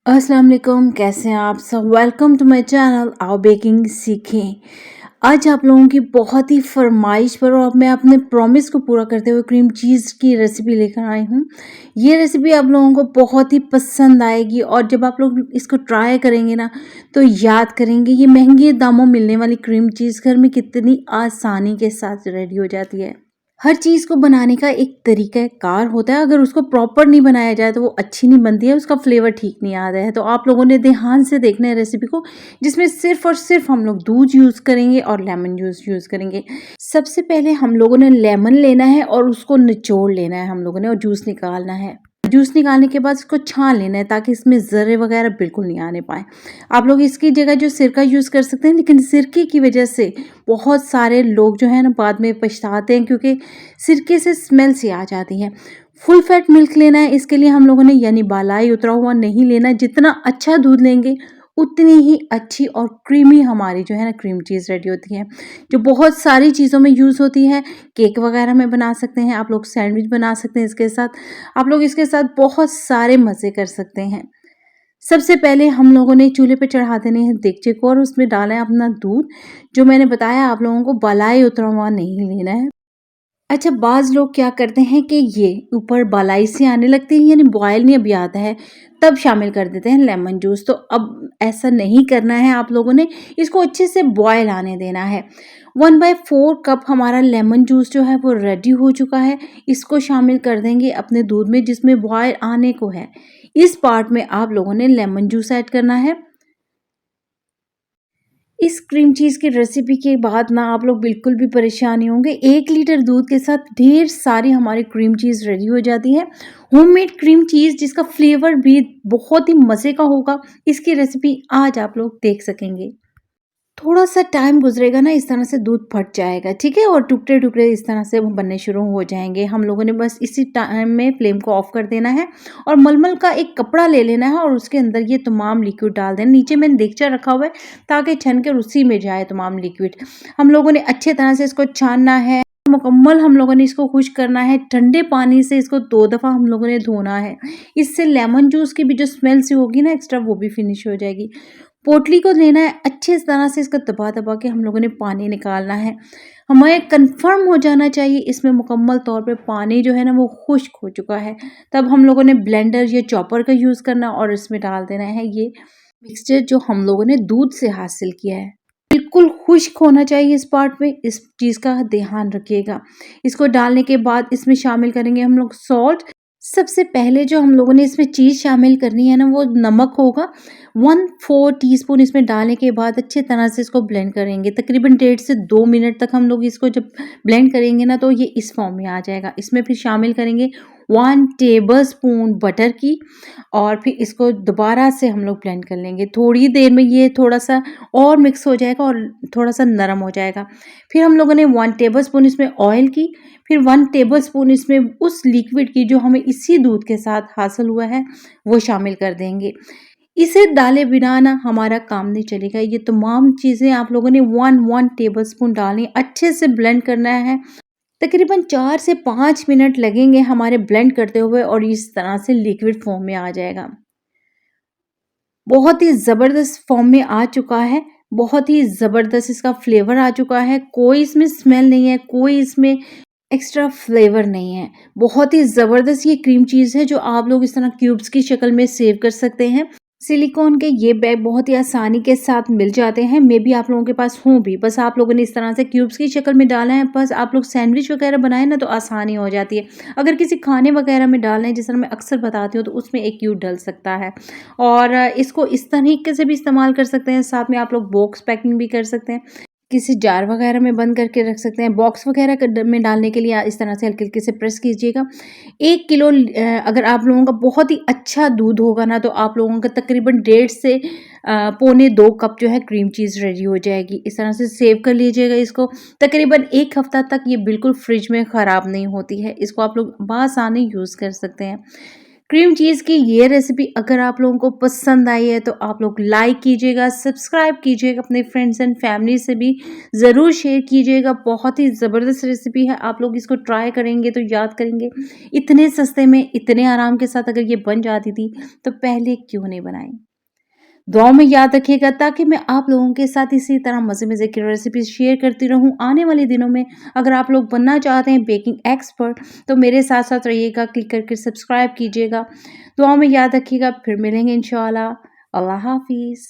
अस्सलाम वालेकुम, कैसे हैं आप सब। वेलकम टू माय चैनल आओ बेकिंग सीखें। आज आप लोगों की बहुत ही फरमाइश पर और मैं अपने प्रॉमिस को पूरा करते हुए क्रीम चीज़ की रेसिपी लेकर आई हूँ। ये रेसिपी आप लोगों को बहुत ही पसंद आएगी और जब आप लोग इसको ट्राई करेंगे ना तो याद करेंगे ये महंगे दामों मिलने वाली क्रीम चीज़ घर में कितनी आसानी के साथ रेडी हो जाती है। हर चीज़ को बनाने का एक तरीक़ाकार होता है, अगर उसको प्रॉपर नहीं बनाया जाए तो वो अच्छी नहीं बनती है, उसका फ्लेवर ठीक नहीं आता है। तो आप लोगों ने ध्यान से देखना है रेसिपी को, जिसमें सिर्फ़ और सिर्फ़ हम लोग दूध यूज़ करेंगे और लेमन जूस यूज़ करेंगे। सबसे पहले हम लोगों ने लेमन लेना है और उसको निचोड़ लेना है हम लोगों ने और जूस निकालना है। जूस निकालने के बाद इसको छान लेना है ताकि इसमें ज़र्रे वगैरह बिल्कुल नहीं आने पाएँ। आप लोग इसकी जगह जो सिरका यूज़ कर सकते हैं, लेकिन सिरके की वजह से बहुत सारे लोग जो है ना बाद में पछताते हैं क्योंकि सिरके से स्मेल सी आ जाती है। फुल फैट मिल्क लेना है इसके लिए हम लोगों ने, यानी बालाई उतरा हुआ नहीं लेना। जितना अच्छा दूध लेंगे उतनी ही अच्छी और क्रीमी हमारी जो है ना क्रीम चीज़ रेडी होती है, जो बहुत सारी चीज़ों में यूज़ होती है। केक वगैरह में बना सकते हैं आप लोग, सैंडविच बना सकते हैं इसके साथ। आप लोग इसके साथ बहुत सारे मज़े कर सकते हैं। सबसे पहले हम लोगों ने चूल्हे पे चढ़ा देने हैं देगचे को और उसमें डाला है अपना दूध। जो मैंने बताया आप लोगों को बालाई उतरा हुआ नहीं लेना है। अच्छा, बाज़ लोग क्या करते हैं कि ये ऊपर बालाई से आने लगती है, यानी बॉयल नहीं अभी आता है, तब शामिल कर देते हैं लेमन जूस। तो अब ऐसा नहीं करना है आप लोगों ने, इसको अच्छे से बॉयल आने देना है। 1/4 कप हमारा लेमन जूस जो है वो रेडी हो चुका है। इसको शामिल कर देंगे अपने दूध में जिसमें बॉयल आने को है। इस पार्ट में आप लोगों ने लेमन जूस ऐड करना है। इस क्रीम चीज़ की रेसिपी के बाद ना आप लोग बिल्कुल भी परेशान नहीं होंगे। 1 लीटर दूध के साथ ढेर सारी हमारी क्रीम चीज़ रेडी हो जाती है। होममेड क्रीम चीज़ जिसका फ्लेवर भी बहुत ही मज़े का होगा। इसकी रेसिपी आज आप लोग देख सकेंगे। थोड़ा-सा टाइम गुज़रेगा ना, इस तरह से दूध फट जाएगा, ठीक है? और टुकड़े-टुकड़े इस तरह से वो बनने शुरू हो जाएँगे। हम लोगों ने बस इसी टाइम में फ्लेम को ऑफ कर देना है और मलमल का एक कपड़ा ले लेना है और उसके अंदर ये तमाम लिक्विड डाल देना। नीचे मैंने देगचा रखा हुआ है ताकि छन कर उसी में जाए तमाम लिक्विड। हम लोगों ने अच्छे तरह से इसको छानना है, मुकम्मल हम लोगों ने इसको खुश्क करना है। ठंडे पानी से इसको 2 दफ़ा हम लोगों ने धोना है। इससे लेमन जूस की भी जो स्मेल सी होगी ना एक्स्ट्रा, वो भी फिनिश हो जाएगी। पोटली को लेना है, अच्छे तरह से इसको दबा-दबा के हम लोगों ने पानी निकालना है। हमें कन्फर्म हो जाना चाहिए इसमें मुकम्मल तौर पे पानी जो है ना वो खुश्क हो चुका है। तब हम लोगों ने ब्लेंडर या चॉपर का यूज़ करना और इसमें डाल देना है ये मिक्सचर जो हम लोगों ने दूध से हासिल किया है। बिल्कुल खुश्क होना चाहिए इस पार्ट में, इस चीज़ का ध्यान रखिएगा। इसको डालने के बाद इसमें शामिल करेंगे हम लोग सॉल्ट। सबसे पहले जो हम लोगों ने इसमें चीज़ शामिल करनी है ना वो नमक होगा। 1/4 टीस्पून इसमें डालने के बाद अच्छी तरह से इसको ब्लेंड करेंगे। तकरीबन 1.5 से 2 मिनट तक हम लोग इसको जब ब्लेंड करेंगे ना तो ये इस फॉर्म में आ जाएगा। इसमें फिर शामिल करेंगे 1 टेबलस्पून बटर की और फिर इसको दोबारा से हम लोग ब्लेंड कर लेंगे। थोड़ी देर में ये थोड़ा-सा और मिक्स हो जाएगा और थोड़ा-सा नरम हो जाएगा। फिर हम लोगों ने 1 टेबलस्पून इसमें ऑयल की, फिर 1 टेबलस्पून इसमें उस लिक्विड की जो हमें इसी दूध के साथ हासिल हुआ है, वो शामिल कर देंगे। इसे डाले बिना ना हमारा काम नहीं चलेगा। ये तमाम चीज़ें आप लोगों ने 1-1 टेबलस्पून डालनी, अच्छे से ब्लेंड करना है। तकरीबन 4 से 5 मिनट लगेंगे हमारे ब्लेंड करते हुए और इस तरह से लिक्विड फॉर्म में आ जाएगा। बहुत ही ज़बरदस्त फॉर्म में आ चुका है, बहुत ही ज़बरदस्त इसका फ्लेवर आ चुका है। कोई इसमें स्मेल नहीं है, कोई इसमें एक्स्ट्रा फ्लेवर नहीं है। बहुत ही ज़बरदस्त ये क्रीम चीज़ है जो आप लोग इस तरह क्यूब्स की शक्ल में सेव कर सकते हैं। सिलिकॉन के ये बैग बहुत ही आसानी के साथ मिल जाते हैं, मे बी आप लोगों के पास हों भी। बस आप लोगों ने इस तरह से क्यूब्स की शक्ल में डाला है, बस आप लोग सैंडविच वगैरह बनाएँ ना तो आसानी हो जाती है। अगर किसी खाने वगैरह में डालना है, जिस तरह मैं अक्सर बताती हूँ, तो उसमें एक क्यूब डल सकता है और इसको इस तरीके से भी इस्तेमाल कर सकते हैं। साथ में आप लोग बॉक्स पैकिंग भी कर सकते हैं। किसी जार वगैरह में बंद करके रख सकते हैं। बॉक्स वगैरह में डालने के लिए इस तरह से हल्के-हल्के से प्रेस कीजिएगा। 1 किलो अगर आप लोगों का बहुत ही अच्छा दूध होगा ना तो आप लोगों का तकरीबन 1.5 से पौने 2 कप जो है क्रीम चीज़ रेडी हो जाएगी। इस तरह से सेव कर लीजिएगा इसको। तकरीबन 1 हफ्ता तक ये बिल्कुल फ्रिज में ख़राब नहीं होती है। इसको आप लोग बआसानी यूज़ कर सकते हैं। क्रीम चीज़ की ये रेसिपी अगर आप लोगों को पसंद आई है तो आप लोग लाइक कीजिएगा, सब्सक्राइब कीजिएगा, अपने फ्रेंड्स एंड फैमिली से भी ज़रूर शेयर कीजिएगा। बहुत ही ज़बरदस्त रेसिपी है, आप लोग इसको ट्राई करेंगे तो याद करेंगे इतने सस्ते में इतने आराम के साथ अगर ये बन जाती थी तो पहले क्यों नहीं बनाई। दुआओं में याद रखिएगा ताकि मैं आप लोगों के साथ इसी तरह मज़े-मज़े की रेसिपीज़ शेयर करती रहूँ। आने वाले दिनों में अगर आप लोग बनना चाहते हैं बेकिंग एक्सपर्ट तो मेरे साथ-साथ रहिएगा, क्लिक करके सब्सक्राइब कीजिएगा। दुआओं में याद रखिएगा, फिर मिलेंगे इंशाअल्लाह। अल्लाह हाफ़िज़।